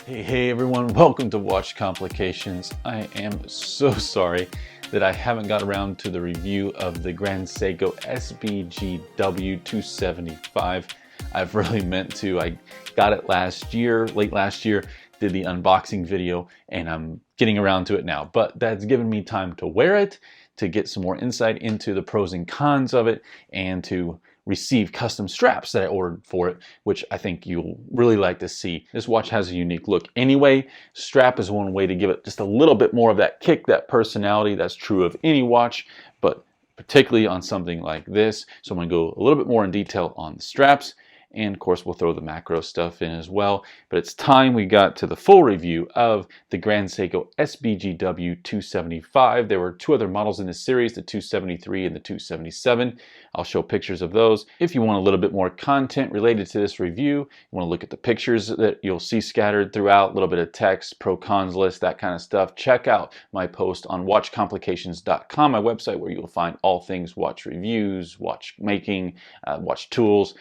Hey everyone, welcome to Watch Complications. I am so sorry that I haven't got around to the review of the Grand Seiko SBGW275. I've really meant to. I got it late last year, did the unboxing video, and I'm getting around to it now. But that's given me time to wear it, to get some more insight into the pros and cons of it, and to receive custom straps that I ordered for it, which I think you'll really like to see. This watch has a unique look anyway. Strap is one way to give it just a little bit more of that kick, that personality. That's true of any watch, but particularly on something like this. So I'm going to go a little bit more in detail on the straps. And of course, we'll throw the macro stuff in as well. But it's time we got to the full review of the Grand Seiko SBGW275. There were two other models in this series, the 273 and the 277. I'll show pictures of those. If you want a little bit more content related to this review, you want to look at the pictures that you'll see scattered throughout, a little bit of text, pro cons list, that kind of stuff, check out my post on watchcomplications.com, my website, where you'll find all things watch reviews, watch making, watch tools,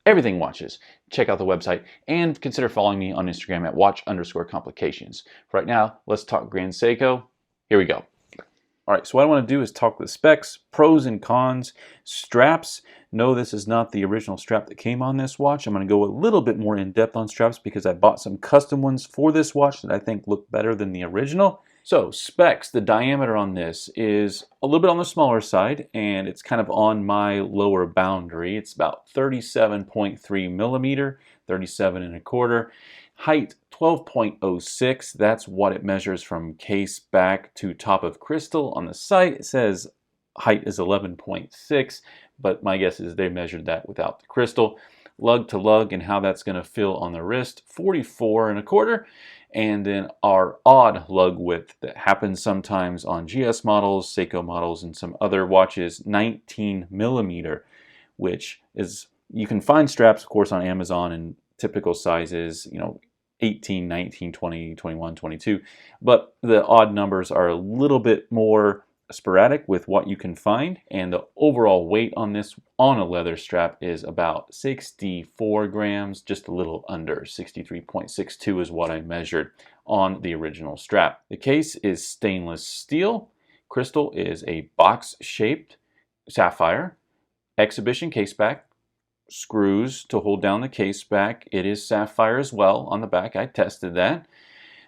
everything watches. Check out the website and consider following me on Instagram at watch_complications. Right now, let's talk Grand Seiko. Here we go. All right, so what I want to do is talk the specs, pros and cons, straps. No, this is not the original strap that came on this watch. I'm going to go a little bit more in depth on straps because I bought some custom ones for this watch that I think look better than the original. So specs, the diameter on this is a little bit on the smaller side, and it's kind of on my lower boundary. It's about 37.3 millimeter, 37 and a quarter. Height 12.06, that's what it measures from case back to top of crystal. On the site it says height is 11.6, but my guess is they measured that without the crystal. Lug to lug and how that's going to feel on the wrist, 44 and a quarter. And then our odd lug width that happens sometimes on GS models, Seiko models, and some other watches, 19 millimeter, which is, you can find straps, of course, on Amazon in typical sizes, 18, 19, 20, 21, 22. But the odd numbers are a little bit more sporadic with what you can find, and the overall weight on this on a leather strap is about 64 grams, just a little under. 63.62 is what I measured on the original strap. The case is stainless steel. Crystal is a box-shaped sapphire. Exhibition case back. Screws to hold down the case back. It is sapphire as well on the back. I tested that.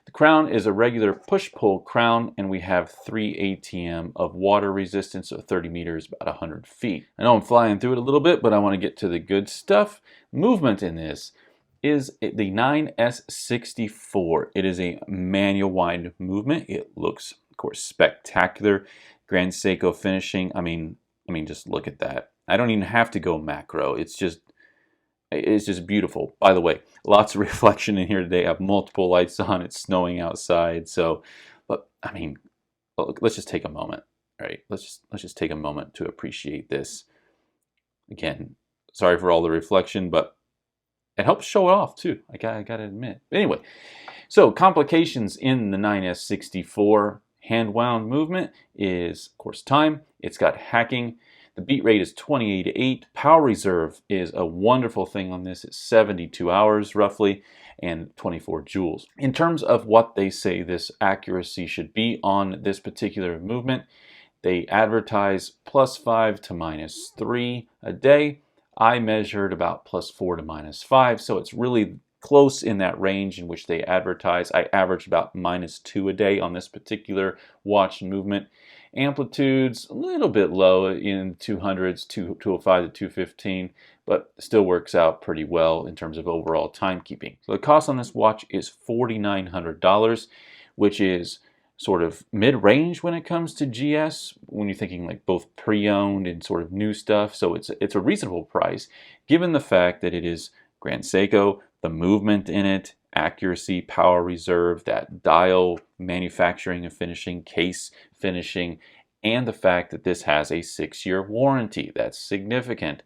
The crown is a regular push-pull crown, and we have 3 ATM of water resistance, so 30 meters, about 100 feet. I know I'm flying through it a little bit, but I want to get to the good stuff. Movement in this is the 9S64. It is a manual wind movement. It looks, of course, spectacular. Grand Seiko finishing. I mean, just look at that. I don't even have to go macro. It's just beautiful. By the way, lots of reflection in here today. I have multiple lights on. It's snowing outside. So, but I mean, look, let's just take a moment, right? Let's just take a moment to appreciate this. Again, sorry for all the reflection, but it helps show it off too. I gotta admit. Anyway, so complications in the 9S64 hand wound movement is, of course, time. It's got hacking. The beat rate is 28.8. Power reserve is a wonderful thing on this. It's 72 hours roughly and 24 joules. In terms of what they say this accuracy should be on this particular movement, they advertise +5 to -3 a day. I measured about +4 to -5, so it's really close in that range in which they advertise. I averaged about -2 a day on this particular watch movement. Amplitudes a little bit low in 200s, 205 to 215, but still works out pretty well in terms of overall timekeeping. So the cost on this watch is $4,900, which is sort of mid-range when it comes to GS, when you're thinking like both pre-owned and sort of new stuff. So it's a reasonable price, given the fact that it is Grand Seiko, the movement in it, accuracy, power reserve, that dial manufacturing and finishing, case finishing, and the fact that this has a 6-year warranty. That's significant.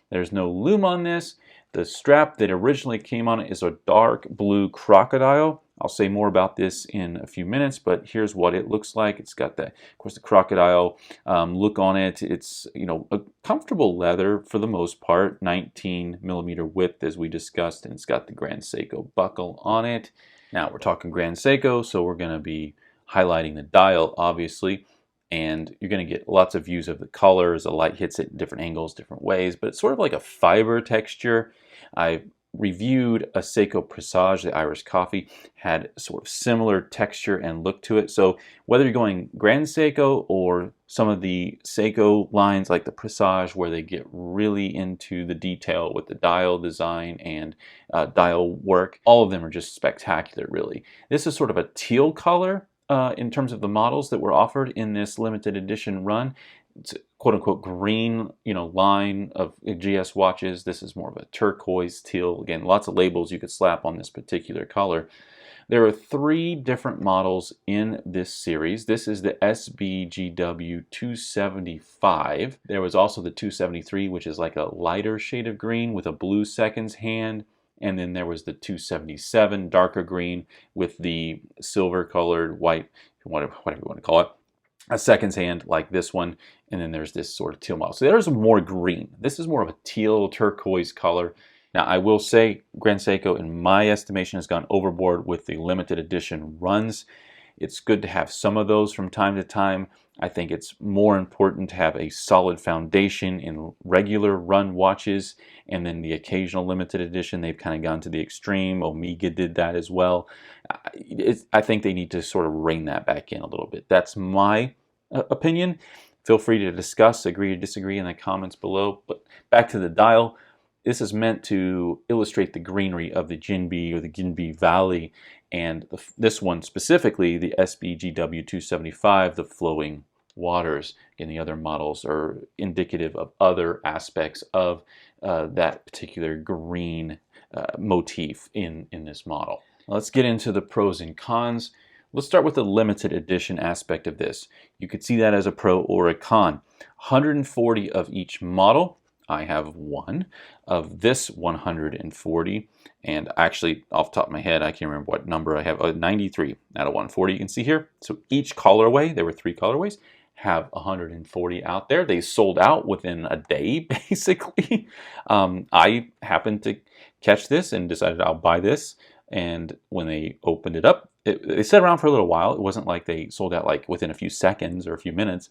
There's no lume on this. The strap that originally came on it is a dark blue crocodile. I'll say more about this in a few minutes, but here's what it looks like. It's got the, of course, the crocodile look on it. It's, a comfortable leather for the most part, 19 millimeter width as we discussed, and it's got the Grand Seiko buckle on it. Now we're talking Grand Seiko, so we're going to be highlighting the dial, obviously, and you're going to get lots of views of the colors. The light hits it in different angles, different ways, but it's sort of like a fiber texture. I reviewed a Seiko Presage, the Irish coffee, had sort of similar texture and look to it. So whether you're going Grand Seiko or some of the Seiko lines like the Presage, where they get really into the detail with the dial design and dial work, all of them are just spectacular, really. This is sort of a teal color in terms of the models that were offered in this limited edition run. It's a quote-unquote green, line of GS watches. This is more of a turquoise teal. Again, lots of labels you could slap on this particular color. There are 3 different models in this series. This is the SBGW275. There was also the 273, which is like a lighter shade of green with a blue seconds hand. And then there was the 277, darker green with the silver colored, white, whatever you want to call it, a seconds hand like this one. And then there's this sort of teal model. So there's more green. This is more of a teal turquoise color. Now I will say Grand Seiko, in my estimation, has gone overboard with the limited edition runs. It's good to have some of those from time to time. I think it's more important to have a solid foundation in regular run watches, and then the occasional limited edition, they've kind of gone to the extreme. Omega did that as well. I think they need to sort of rein that back in a little bit. That's my opinion. Feel free to discuss, agree or disagree in the comments below. But back to the dial. This is meant to illustrate the greenery of the Jinbi or the Jinbi Valley, and this one specifically, the SBGW275, the flowing waters. And the other models are indicative of other aspects of that particular green motif in this model. Let's get into the pros and cons. Let's start with the limited edition aspect of this. You could see that as a pro or a con. 140 of each model. I have one of this 140, and actually off the top of my head I can't remember what number I have. 93 out of 140 you can see here. So each colorway, there were 3 colorways, have 140 out there. They sold out within a day basically. I happened to catch this and decided I'll buy this, and when they opened it up, they sat around for a little while. It wasn't like they sold out like within a few seconds or a few minutes,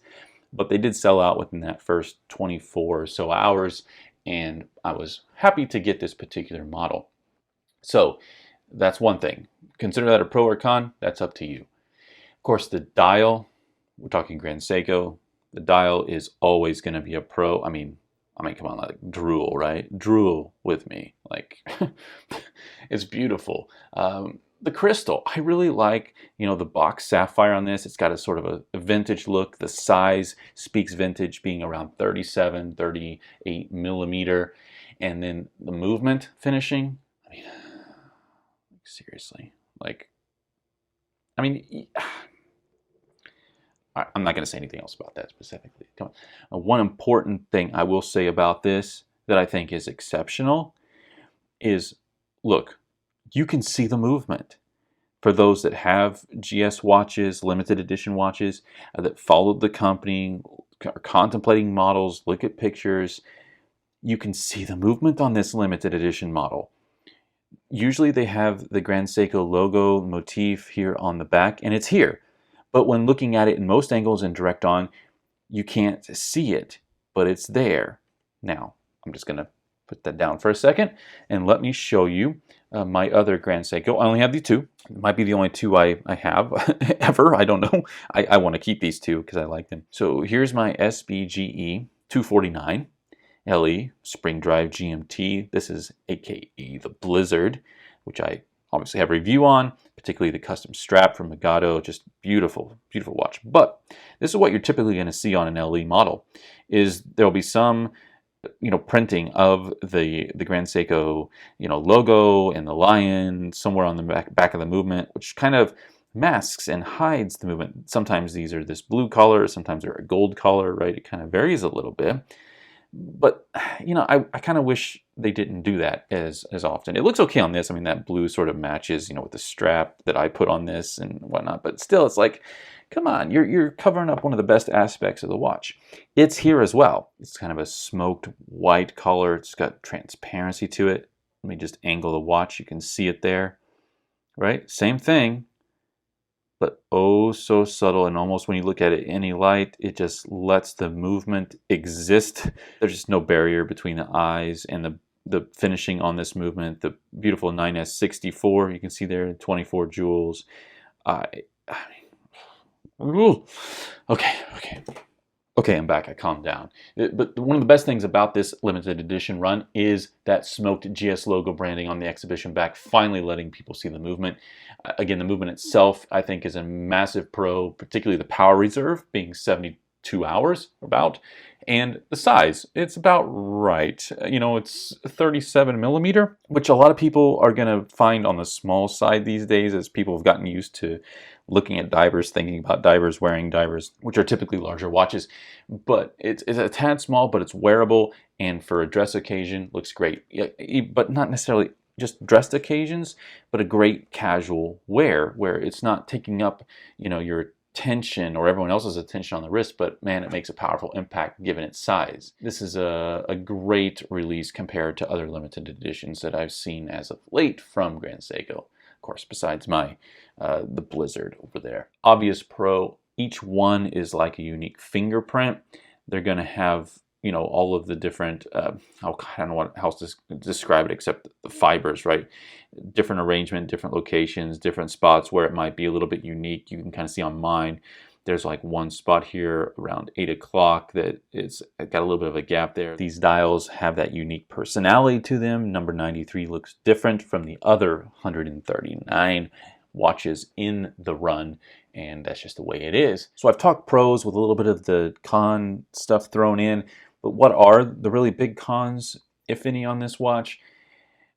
but they did sell out within that first 24 or so hours, and I was happy to get this particular model. So that's one thing. Consider that a pro or con, that's up to you. Of course, the dial, we're talking Grand Seiko, the dial is always going to be a pro. I mean, come on, like drool, right? Drool with me. Like, it's beautiful. The crystal, I really like, the box sapphire on this. It's got a sort of a vintage look. The size speaks vintage, being around 37, 38 millimeter. And then the movement finishing, I mean, seriously, I'm not going to say anything else about that specifically. Come on. One important thing I will say about this that I think is exceptional is, look, you can see the movement. For those that have GS watches, limited edition watches, that followed the company, are contemplating models, look at pictures, you can see the movement on this limited edition model. Usually they have the Grand Seiko logo motif here on the back, and it's here. But when looking at it in most angles and direct on, you can't see it, but it's there. Now, I'm just going to put that down for a second, and let me show you my other Grand Seiko. I only have the 2. It might be the only 2 I have ever. I don't know. I want to keep these 2 because I like them. So here's my SBGE 249 LE Spring Drive GMT. This is AKA the Blizzard, which I obviously have a review on, particularly the custom strap from Megado. Just beautiful, beautiful watch. But this is what you're typically going to see on an LE model, is there'll be some printing of the Grand Seiko, logo and the lion somewhere on the back of the movement, which kind of masks and hides the movement. Sometimes these are this blue color, sometimes they're a gold color, right? It kind of varies a little bit. But, I kind of wish they didn't do that as often. It looks okay on this. I mean, that blue sort of matches, with the strap that I put on this and whatnot. But still, it's like, come on, you're covering up one of the best aspects of the watch. It's here as well. It's kind of a smoked white color. It's got transparency to it. Let me just angle the watch. You can see it there. right? Same thing, but oh so subtle, and almost when you look at it in any light, it just lets the movement exist. There's just no barrier between the eyes and the finishing on this movement. The beautiful 9S64, you can see there, 24 jewels. I mean, ooh. Okay, I'm back. I calmed down. But one of the best things about this limited edition run is that smoked GS logo branding on the exhibition back, finally letting people see the movement. Again, the movement itself, I think, is a massive pro, particularly the power reserve being 72 hours about, and the size, it's about right. You know, it's 37 millimeter, which a lot of people are going to find on the small side these days, as people have gotten used to looking at divers, thinking about divers wearing divers, which are typically larger watches. But it's a tad small, but it's wearable, and for a dress occasion, looks great. But not necessarily just dressed occasions, but a great casual wear where it's not taking up, you know, your attention or everyone else's attention on the wrist, but man, it makes a powerful impact given its size. This is a great release compared to other limited editions that I've seen as of late from Grand Seiko. Of course, besides my the Blizzard over there. Obvious Pro, each one is like a unique fingerprint. They're going to have, you know, all of the different, I don't know what else to describe it except the fibers, right? Different arrangement, different locations, different spots where it might be a little bit unique. You can kind of see on mine, there's like one spot here around 8 o'clock that it's got a little bit of a gap there. These dials have that unique personality to them. Number 93 looks different from the other 139 watches in the run, and that's just the way it is. So I've talked pros with a little bit of the con stuff thrown in, but what are the really big cons, if any, on this watch?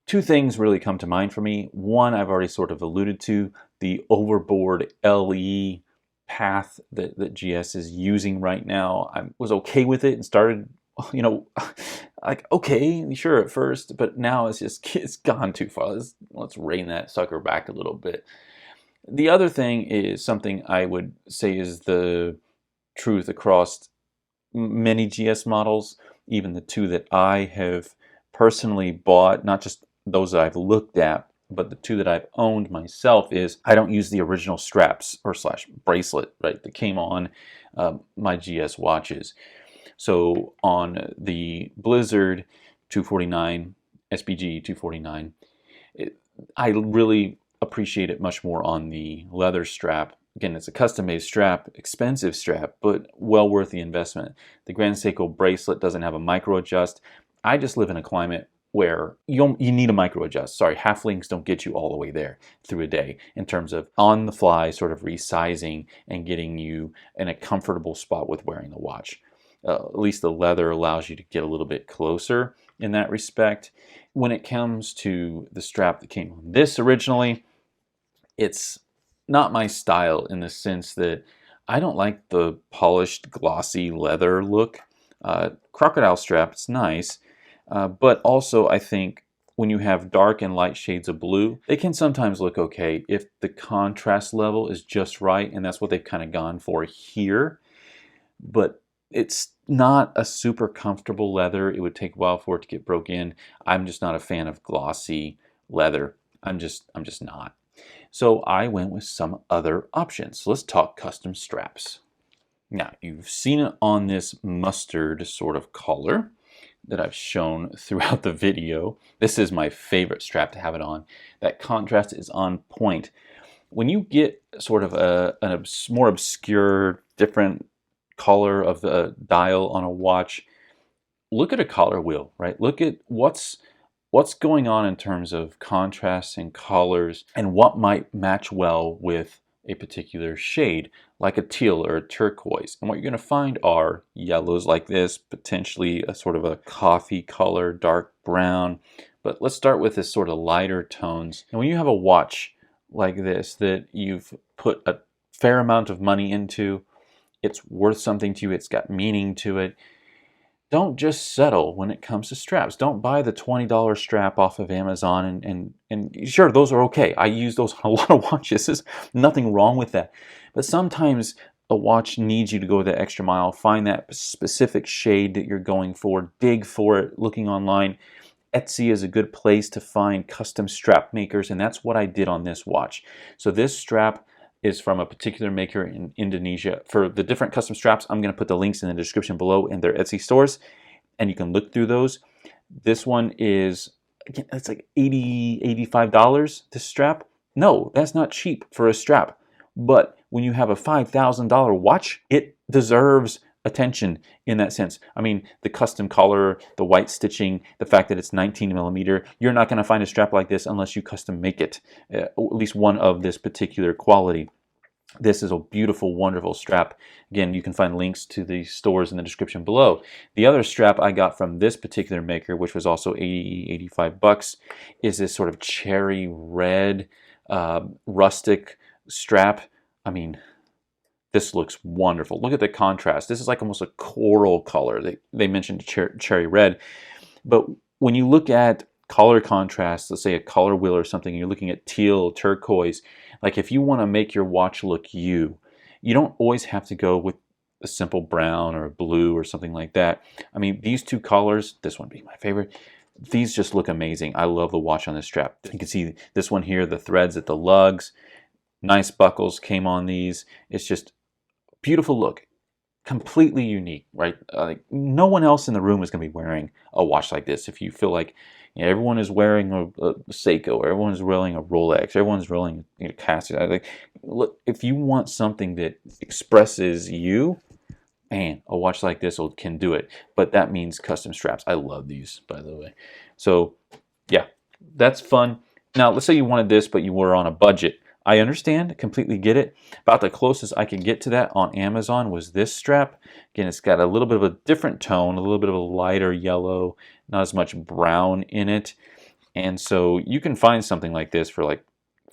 Two things really come to mind for me. One, I've already sort of alluded to, the overboard LE path that GS is using right now. I was okay with it and started, you know, like, okay, sure at first, but now it's gone too far. Let's rein that sucker back a little bit. The other thing is something I would say is the truth across many GS models, even the two that I have personally bought, not just those that I've looked at, but the two that I've owned myself, is I don't use the original straps or / bracelet, right, that came on my GS watches. So on the Blizzard 249, SBG 249, I really appreciate it much more on the leather strap. Again, it's a custom-made strap, expensive strap, but well worth the investment. The Grand Seiko bracelet doesn't have a micro adjust. I just live in a climate where you need a micro adjust. Sorry, half links don't get you all the way there through a day in terms of on the fly sort of resizing and getting you in a comfortable spot with wearing the watch. At least the leather allows you to get a little bit closer in that respect. When it comes to the strap that came on this originally, it's not my style in the sense that I don't like the polished glossy leather look. Crocodile strap, it's nice, but also I think when you have dark and light shades of blue, they can sometimes look okay if the contrast level is just right, and that's what they've kind of gone for here. But it's not a super comfortable leather. It would take a while for it to get broke in. I'm just not a fan of glossy leather. I'm just not. So I went with some other options. So let's talk custom straps. Now, you've seen it on this mustard sort of color that I've shown throughout the video. This is my favorite strap to have it on. That contrast is on point. When you get sort of a more obscure, different color of the dial on a watch, look at a collar wheel, right? Look at what's going on in terms of contrasts and colors and what might match well with a particular shade, like a teal or a turquoise. And what you're going to find are yellows like this, potentially a sort of a coffee color, dark brown. But let's start with this sort of lighter tones. And when you have a watch like this that you've put a fair amount of money into, it's worth something to you, it's got meaning to it, don't just settle when it comes to straps. Don't buy the $20 strap off of Amazon and sure, those are okay. I use those on a lot of watches. There's nothing wrong with that. But sometimes a watch needs you to go the extra mile, find that specific shade that you're going for, dig for it, looking online, Etsy is a good place to find custom strap makers, and that's what I did on this watch. So this strap is from a particular maker in Indonesia. For the different custom straps, I'm going to put the links in the description below in their Etsy stores, and you can look through those. This one is, again, it's like $80, $85, this strap. No, that's not cheap for a strap. But when you have a $5,000 watch, it deserves attention in that sense. I mean, the custom collar, the white stitching, the fact that it's 19mm, you're not going to find a strap like this unless you custom make it, at least one of this particular quality. This is a beautiful, wonderful strap. Again, you can find links to the stores in the description below. The other strap I got from this particular maker, which was also 80, 85 bucks, is this sort of cherry red, rustic strap. I mean, this looks wonderful. Look at the contrast. This is like almost a coral color. They mentioned cherry red. But when you look at color contrast, let's say a color wheel or something, you're looking at teal, turquoise, like if you want to make your watch look you don't always have to go with a simple brown or blue or something like that. I mean, these two colors, this one being my favorite, these just look amazing. I love the watch on this strap. You can see this one here, the threads at the lugs, nice buckles came on these. It's just beautiful look, completely unique, right? Like no one else in the room is going to be wearing a watch like this. If you feel like everyone is wearing a Seiko, everyone's wearing a Rolex, everyone's wearing a Casio. Like, look, if you want something that expresses you, man, a watch like this can do it. But that means custom straps. I love these, by the way. So yeah, that's fun. Now, let's say you wanted this, but you were on a budget. I understand, completely get it. About the closest I could get to that on Amazon was this strap. Again, it's got a little bit of a different tone, a little bit of a lighter yellow, not as much brown in it. And so you can find something like this for like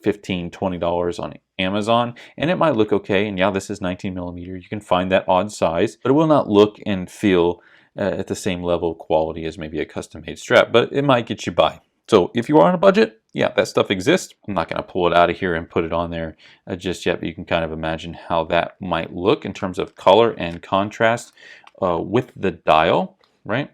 $15, $20 on Amazon, and it might look okay. And yeah, this is 19mm. You can find that odd size, but it will not look and feel at the same level of quality as maybe a custom-made strap, but it might get you by. So if you are on a budget, yeah, that stuff exists. I'm not going to pull it out of here and put it on there just yet, but you can kind of imagine how that might look in terms of color and contrast with the dial, right?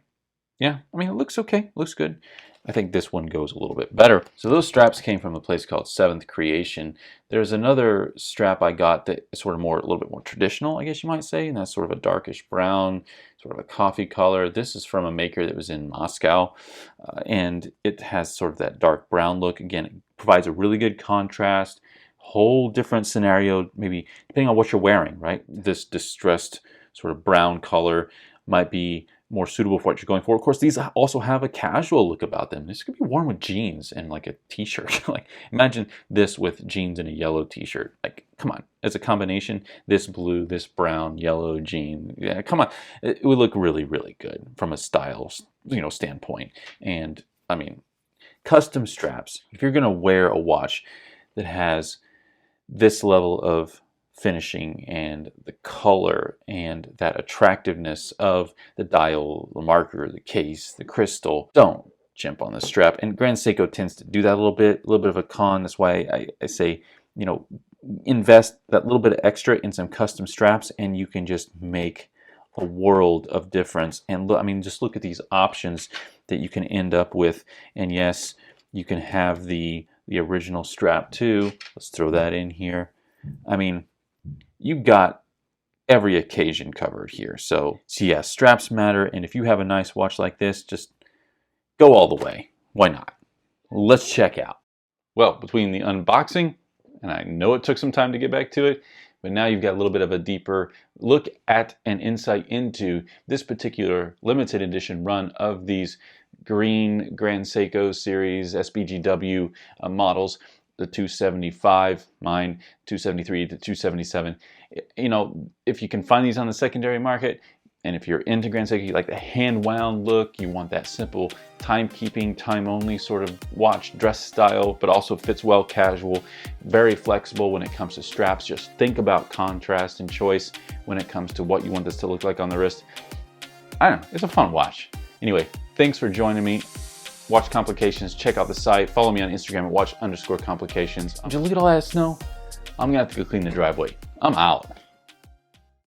Yeah, I mean, it looks okay, looks good. I think this one goes a little bit better. So those straps came from a place called Seventh Creation. There's another strap I got that is sort of a little bit more traditional, I guess you might say, and that's sort of a darkish brown, sort of a coffee color. This is from a maker that was in Moscow, and it has sort of that dark brown look. Again, it provides a really good contrast, whole different scenario, maybe depending on what you're wearing, right? This distressed sort of brown color might be more suitable for what you're going for. Of course, these also have a casual look about them. This could be worn with jeans and like a t-shirt. Like imagine this with jeans and a yellow t-shirt. Like, come on, as a combination, this blue, this brown, yellow jean. Yeah, come on, it would look really, really good from a style, standpoint. And I mean, custom straps. If you're gonna wear a watch that has this level of finishing and the color and that attractiveness of the dial, the marker, the case, the crystal, don't jump on the strap. And Grand Seiko tends to do that a little bit of a con. That's why I say, invest that little bit of extra in some custom straps and you can just make a world of difference. And look, I mean, just look at these options that you can end up with. And yes, you can have the original strap too. Let's throw that in here. I mean, you've got every occasion covered here. So yeah, straps matter. And if you have a nice watch like this, just go all the way. Why not? Let's check out. Well, between the unboxing, and I know it took some time to get back to it, but now you've got a little bit of a deeper look at and insight into this particular limited edition run of these green Grand Seiko series SBGW models. The 275, mine 273 to 277. If you can find these on the secondary market, and if you're into Grand Seiko, you like the hand wound look, you want that simple timekeeping, time only sort of watch dress style, but also fits well casual, very flexible when it comes to straps. Just think about contrast and choice when it comes to what you want this to look like on the wrist. I don't know, it's a fun watch. Anyway, thanks for joining me. Watch Complications, check out the site, follow me on Instagram at watch_complications. Did you look at all that snow? I'm gonna have to go clean the driveway. I'm out.